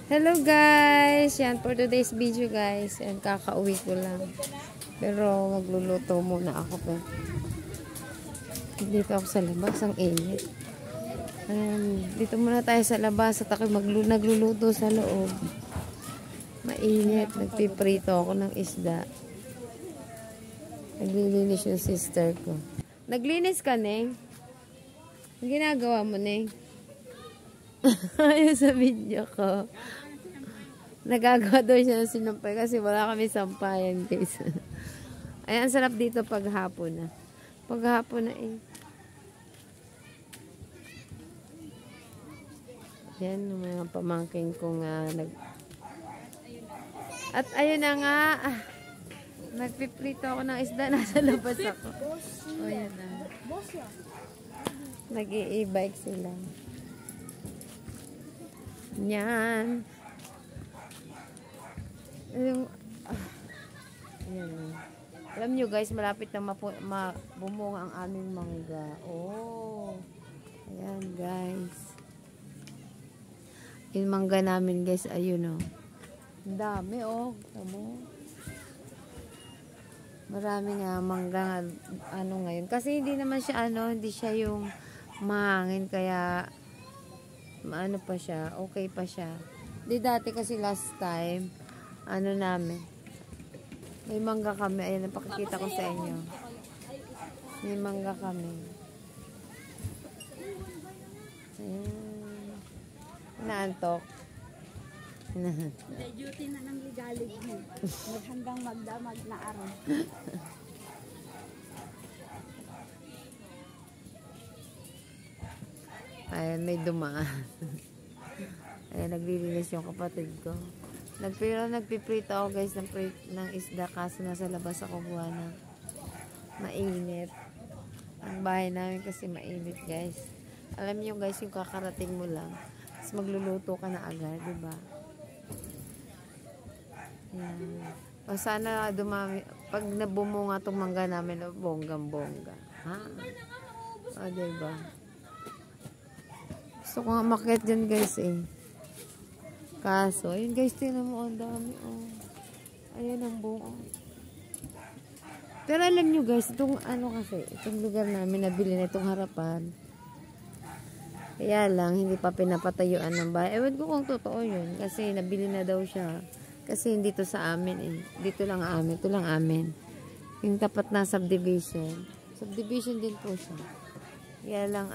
Hello guys! Yan, for today's video guys. Yan, kakauwi ko lang. Pero magluluto muna ako. Dito ako sa labas, ang init. Ayan, dito muna tayo sa labas at ako nagluluto sa loob. Mainit. Nagpiprito ako ng isda. Naglilinis yung sister ko. Naglinis ka, Neng? Ang ginagawa mo, Neng? Ayaw sa video ko. Nagagawa daw siya ng sinumpay kasi wala kami sampayan, guys. Ay, ang sarap dito paghapon na. Paghapon na eh. Yan, mga pamangking kong At ayun na nga. Nagpiprito ako ng isda. Nasa labas ako. O, yan na. Nag-i-e-bike sila. Yan. Ayan. Alam nyo guys, malapit na bumunga ang aming mangga. Oh. Ayan guys. Yung mangga namin guys, ayun oh. Ang dami oh. Tamo. Marami nga mangga ngayon. Kasi hindi naman siya hindi siya yung mahangin kaya maano pa siya, okay pa siya. Di dati kasi last time, namin, may mangga kami. Ayan, napakikita ko sa inyo. May mangga kami. Ayan. Naantok. Duty na ng ligalig mo. Maghandang magdamag na araw. Ayan, may dumaan. Ayan, naglilinis yung kapatid ko. Nagpiprito ako guys ng isda kasi nasa labas ako buha na mainit. Ang bahay namin kasi mainit guys. Alam niyo guys, yung kakarating mo lang, tapos magluluto ka na agad, diba? Ayan. O sana dumami, pag nabumunga itong mangga namin, bonggang-bongga. Ha? O, diba? Gusto ko nga makiat dyan guys eh. Kaso, ayun guys, tinan mo, ang dami oh. Ayan ang buo. Pero alam nyo guys, itong kasi, itong lugar namin nabili na itong harapan. Kaya lang, hindi pa pinapatayuan ng bahay. Ewan ko kung totoo yun. Kasi nabili na daw siya. Kasi hindi to sa amin eh. Dito lang amin. Ito lang amin. Yung tapat na subdivision. Subdivision din po siya. Kaya lang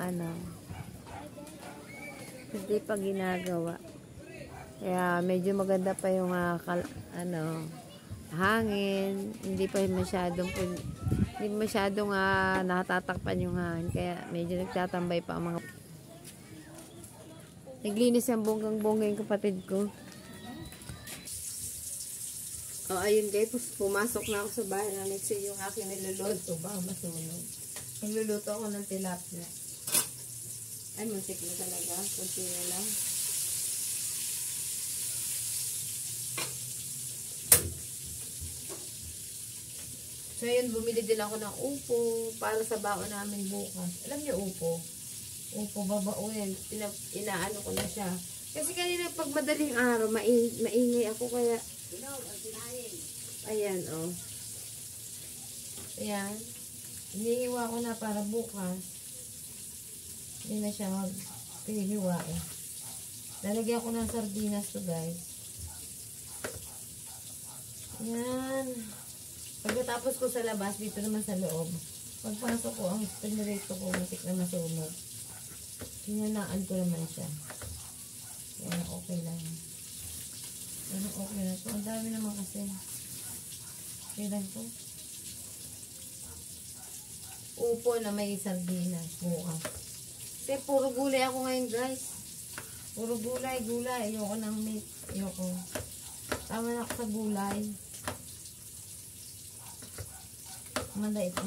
hindi pa ginagawa. Kaya medyo maganda pa yung hangin. Hindi pa masyadong natatakpan yung hangin. Kaya medyo nagtatambay pa ang mga naglinis ang bonggang-bongga yung kapatid ko. O ayun guys, pumasok na ako sa bahay namin kasi yung aking niluluto ba masunog. Nagluluto ako ng tilapia. Ay, muntik na talaga. Kunti na lang. So, yun, bumili din ako ng upo para sa baon namin bukas. Alam niyo, upo? Upo, babaunin. Inaano ko na siya. Kasi kanina, pag madaling araw, maingay ako, kaya... Ayan, oh. Ayan. Iniiwa ko na para bukas. Hindi na siya magpihiwa eh. Lalagyan ko ng sardinas to guys. Yan. Pagkatapos ko sa labas, dito naman sa loob. Pagpasok ko, ang pinirito ko, matik na masunog. Hinanaan ko naman siya. Yan, okay lang. Yan, okay na to. Ang dami naman kasi. Kailan to? Upo na may sardinas. Bukas. Kasi puro gulay ako ngayon guys. Puro gulay. Ayoko ng meat. Ayoko. Tama na ako sa gulay.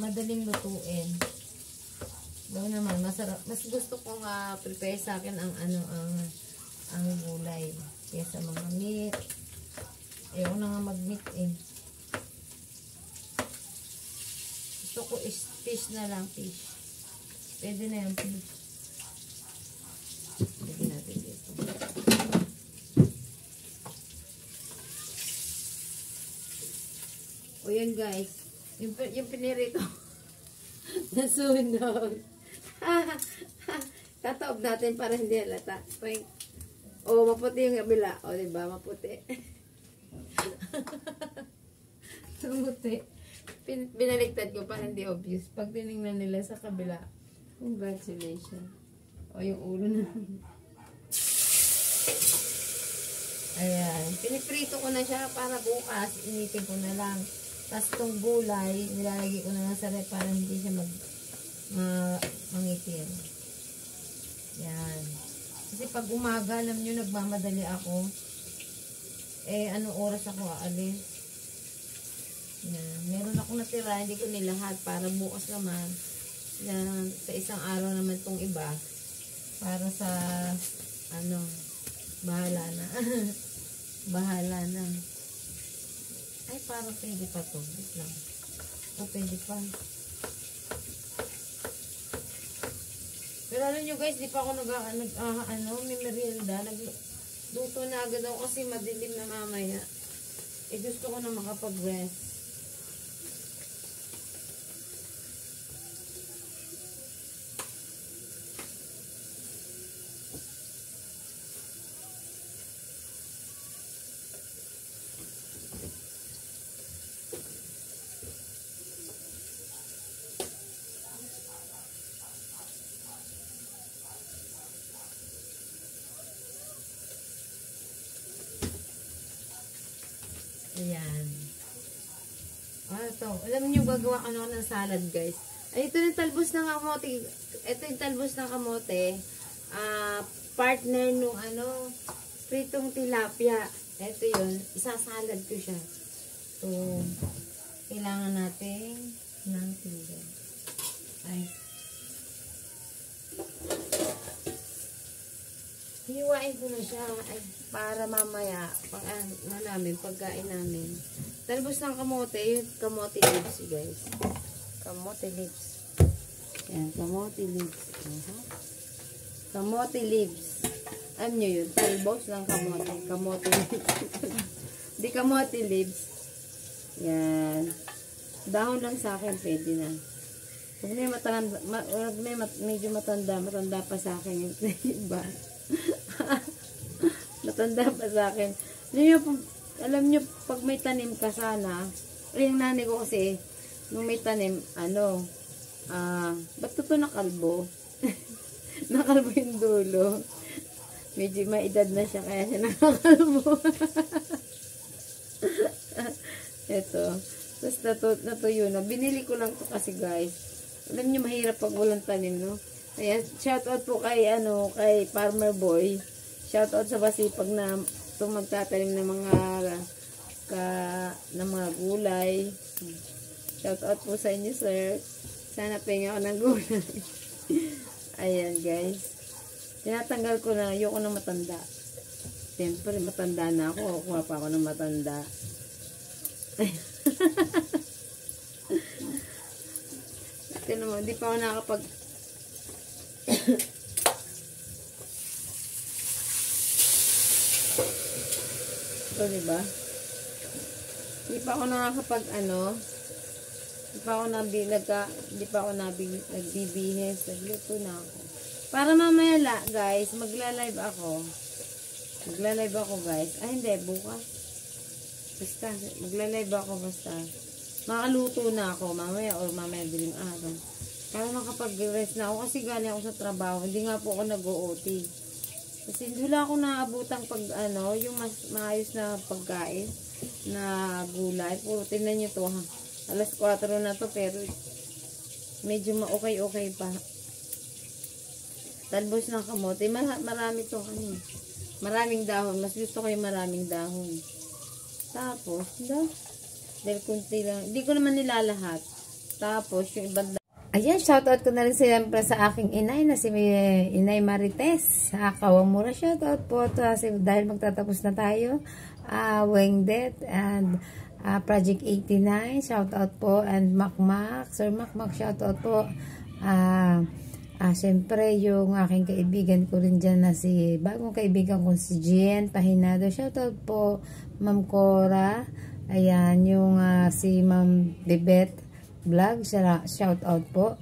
Madaling lutuin. Doon naman, masarap. Mas gusto kong prepare sa akin ang gulay. Kesa mga meat. Ayoko na nga mag-meat eh. Gusto ko is fish na lang, fish. Pwede na yung fish. Lagyan natin dito. yun guys. Yung pinirito. Nasunog. Tataob natin para hindi halata. O, maputi yung kabila. O, diba? Maputi. Maputi. Binaliktad ko para hindi obvious. Pag tinignan nila sa kabila, congratulations. O, yung ulo na. Ayan. Piniprito ko na siya para bukas. Initin ko na lang. Tapos itong gulay, nilalagay ko na lang sa rep para hindi siya mangitin. Yan. Kasi pag umaga, alam nyo, nagmamadali ako. Eh, anong oras ako aalis? Yan. Meron akong natira, hindi ko nilahat para bukas naman. Yan. Sa isang araw naman itong iba. Para sa, bahala na. Bahala na. Ay, parang pwede pa to. Wait lang. O, pwede pa. Pero alam nyo guys, di pa ako may merienda. Nagluto na agad ako kasi madilim na mamaya. Eh, gusto ko na makapag-rest. Ayan. Ito. Alam niyo, gagawa ko ng salad, guys. Ay, ito yung talbos ng kamote. Ito yung talbos ng kamote. Partner nung pritong tilapia. Ito yun. Isasalad ko siya. So, kailangan natin ng tubig. Ay. Hiwain ko na siya para mamaya pagkain namin. Talbos ng kamote, yung kamote leaves, guys. Kamote leaves. Yan, kamote leaves. Kamote leaves. Ano nyo yun? Talbos ng kamote. Kamote leaves. Di kamote leaves. Yan. Dahon lang sa akin, pwede na. Huwag na yung medyo matanda pa sa akin yung iba. Matanda pa sa akin. Alam nyo, pag may tanim ka sana, yung nanay ko kasi, nung may tanim, ba't ito nakalbo? Nakalbo yung dulo. Medyo may edad na siya, kaya siya nakakalbo. Ito. Tapos natuyo na. Binili ko lang to kasi guys. Alam nyo, mahirap pag walang tanim, no? Kaya, shoutout po kay Farmer Boy. Shoutout sa masipag na itong magtatanim ng mga gulay. Shoutout po sa inyo, sir. Sana penga ako ng gulay. Ayan, guys. Tinatanggal ko na, ayoko na matanda. Siyempre, matanda na ako. Kuha pa ako ng matanda. Ito naman, hindi pa ako nakakapag ito, diba? Hindi pa ako nakakapag hindi pa ako nagbibihis. Nagluto na ako. Para mamaya guys, magla-live ako. Guys. Ay, hindi, bukas. Basta, magla-live ako basta. Makaluto na ako mamaya or mamaya dilim araw. Para makapag-rest na ako kasi galing ako sa trabaho. Hindi nga po ako nag-OT. Kasi wala akong naabutang yung mas maayos na pagkain na gulay. Puro, tingnan nyo to ha. Alas 4 na to pero medyo ma-okay pa. Talbos ng kamote. Marami to maraming dahon. Mas gusto ko yung maraming dahon. Tapos, dahil kunti lang. Hindi ko naman nilalahat. Tapos, yung ibang ayan, shoutout ko na rin siyempre sa aking inay na si Inay Marites. Kawamura, shoutout po. Dahil magtatapos na tayo. Wengdet and Project 89, shoutout po. And Makmak, Sir Makmak, shoutout po. Siyempre, yung aking kaibigan ko rin dyan na bagong kaibigan kong si Jen Pahinado. Shoutout po, Ma'am Cora. Ayan, yung si Ma'am Bebet Vlog. Shoutout po,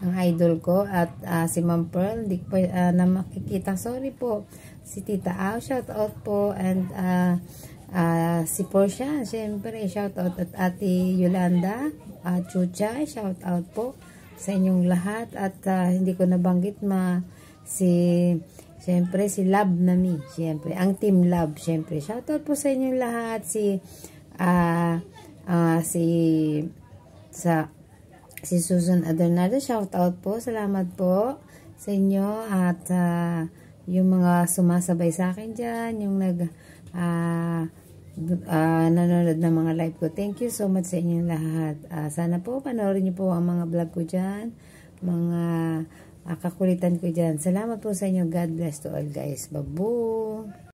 ang idol ko. At si Ma'am Pearl, hindi ko na makikita. Sorry po. Si Tita Au, shoutout po. And si Portia, siyempre, shoutout. At Ate Yolanda, Chucha, shoutout po sa inyong lahat. At hindi ko nabanggit siyempre si Love Nami, siyempre ang Team Love, siyempre shoutout po sa inyong lahat. Si Susan Adornado, shoutout po, salamat po sa inyo. At yung mga sumasabay sa akin dyan, yung nanonood ng mga live ko, thank you so much sa inyong lahat. Sana po panoorin niyo po ang mga vlog ko dyan, mga kakulitan ko dyan. Salamat po sa inyo. God bless to all guys. Babu!